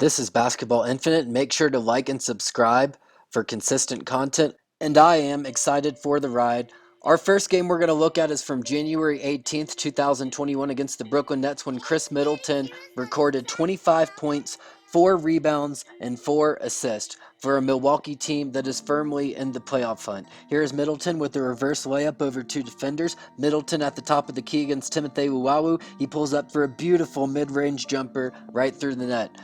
This is Basketball Infinite. Make sure to like and subscribe for consistent content. And I am excited for the ride. Our first game we're going to look at is from January 18th, 2021 against the Brooklyn Nets when Khris Middleton recorded 25 points, 4 rebounds, and 4 assists for a Milwaukee team that is firmly in the playoff hunt. Here is Middleton with a reverse layup over 2 defenders. Middleton at the top of the key against Timothy Luwawu. He pulls up for a beautiful mid-range jumper right through the net.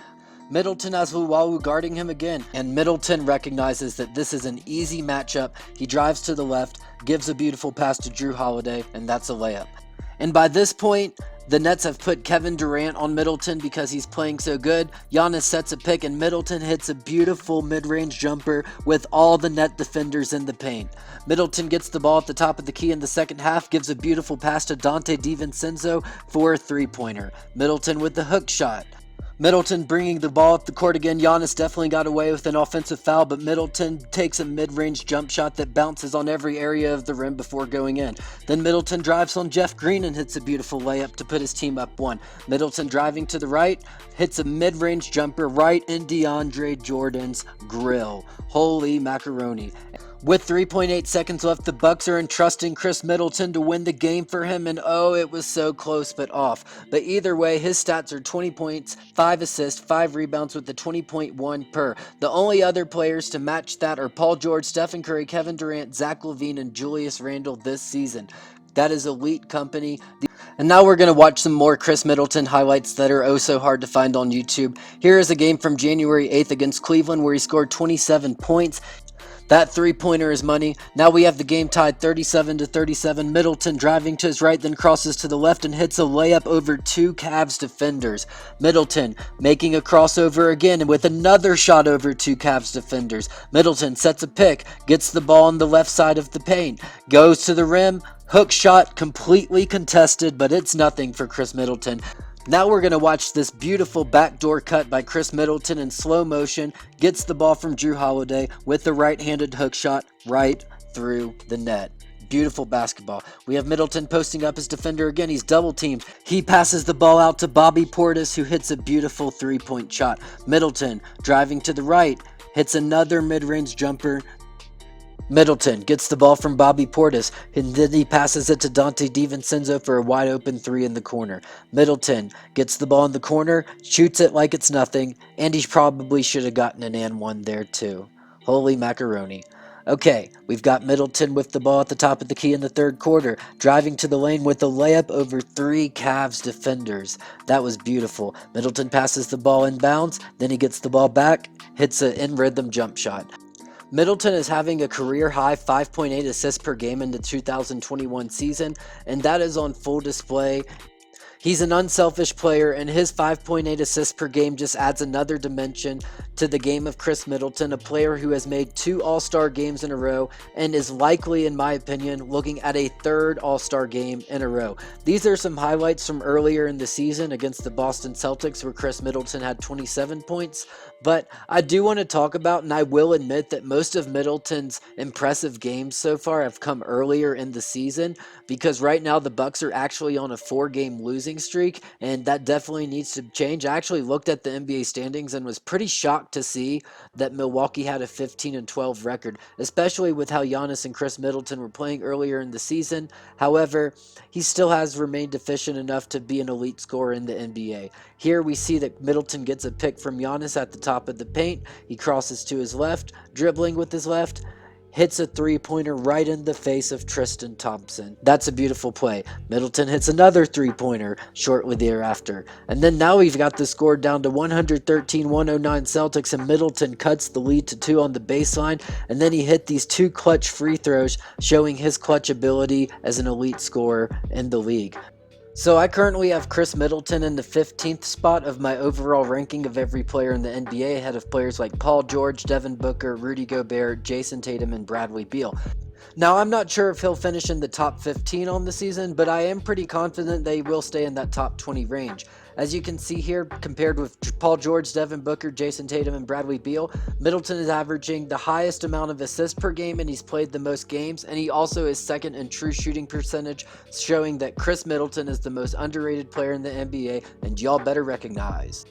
Middleton has Luwawu guarding him again, and Middleton recognizes that this is an easy matchup. He drives to the left, gives a beautiful pass to Jrue Holiday, and that's a layup. And by this point, the Nets have put Kevin Durant on Middleton because he's playing so good. Giannis sets a pick, and Middleton hits a beautiful mid-range jumper with all the net defenders in the paint. Middleton gets the ball at the top of the key in the second half, gives a beautiful pass to Dante DiVincenzo for a three-pointer. Middleton with the hook shot. Middleton bringing the ball up the court again. Giannis definitely got away with an offensive foul, but Middleton takes a mid-range jump shot that bounces on every area of the rim before going in. Then Middleton drives on Jeff Green and hits a beautiful layup to put his team up 1. Middleton driving to the right, hits a mid-range jumper right in DeAndre Jordan's grill. Holy macaroni. With 3.8 seconds left, the Bucks are entrusting Khris Middleton to win the game for him, and oh, it was so close but off. But either way, his stats are 20 points, 5 assists, 5 rebounds with the 20.1 per. The only other players to match that are Paul George, Stephen Curry, Kevin Durant, Zach LaVine, and Julius Randle this season. That is elite company. And now we're going to watch some more Khris Middleton highlights that are oh so hard to find on YouTube. Here is a game from January 8th against Cleveland where he scored 27 points. That three-pointer is money. Now we have the game tied 37-37. Middleton driving to his right, then crosses to the left and hits a layup over 2 Cavs defenders. Middleton making a crossover again and with another shot over 2 Cavs defenders. Middleton sets a pick, gets the ball on the left side of the paint, goes to the rim, hook shot completely contested, but it's nothing for Khris Middleton. Now we're going to watch this beautiful backdoor cut by Khris Middleton in slow motion, gets the ball from Jrue Holiday with the right-handed hook shot right through the net. Beautiful basketball. We have Middleton posting up his defender again. He's double teamed. He passes the ball out to Bobby Portis, who hits a beautiful three-point shot. Middleton driving to the right, hits another mid-range jumper. Middleton gets the ball from Bobby Portis, and then he passes it to Dante DiVincenzo for a wide open 3 in the corner. Middleton gets the ball in the corner, shoots it like it's nothing, and he probably should have gotten an and one there too. Holy macaroni. Okay, we've got Middleton with the ball at the top of the key in the third quarter, driving to the lane with a layup over 3 Cavs defenders. That was beautiful. Middleton passes the ball inbounds, then he gets the ball back, hits an in-rhythm jump shot. Middleton is having a career-high 5.8 assists per game in the 2021 season, and that is on full display. He's an unselfish player, and his 5.8 assists per game just adds another dimension to the game of Khris Middleton, a player who has made 2 All-Star games in a row and is likely, in my opinion, looking at a 3rd All-Star game in a row. These are some highlights from earlier in the season against the Boston Celtics where Khris Middleton had 27 points. But I do want to talk about, and I will admit that most of Middleton's impressive games so far have come earlier in the season, because right now the Bucks are actually on a 4-game losing streak, and that definitely needs to change. I actually looked at the NBA standings and was pretty shocked to see that Milwaukee had a 15-12 record, especially with how Giannis and Khris Middleton were playing earlier in the season. However, he still has remained efficient enough to be an elite scorer in the NBA. Here we see that Middleton gets a pick from Giannis at the top of the paint. He crosses to his left, dribbling with his left, hits a three-pointer right in the face of Tristan Thompson. That's a beautiful play. Middleton hits another three-pointer shortly thereafter. And then now we've got the score down to 113-109 Celtics, and Middleton cuts the lead to 2 on the baseline, and then he hit these 2 clutch free throws, showing his clutch ability as an elite scorer in the league. So I currently have Khris Middleton in the 15th spot of my overall ranking of every player in the NBA, ahead of players like Paul George, Devin Booker, Rudy Gobert, Jason Tatum, and Bradley Beal. Now, I'm not sure if he'll finish in the top 15 on the season, but I am pretty confident that he will stay in that top 20 range. As you can see here, compared with Paul George, Devin Booker, Jason Tatum, and Bradley Beal, Middleton is averaging the highest amount of assists per game, and he's played the most games, and he also is second in true shooting percentage, showing that Khris Middleton is the most underrated player in the NBA, and y'all better recognize.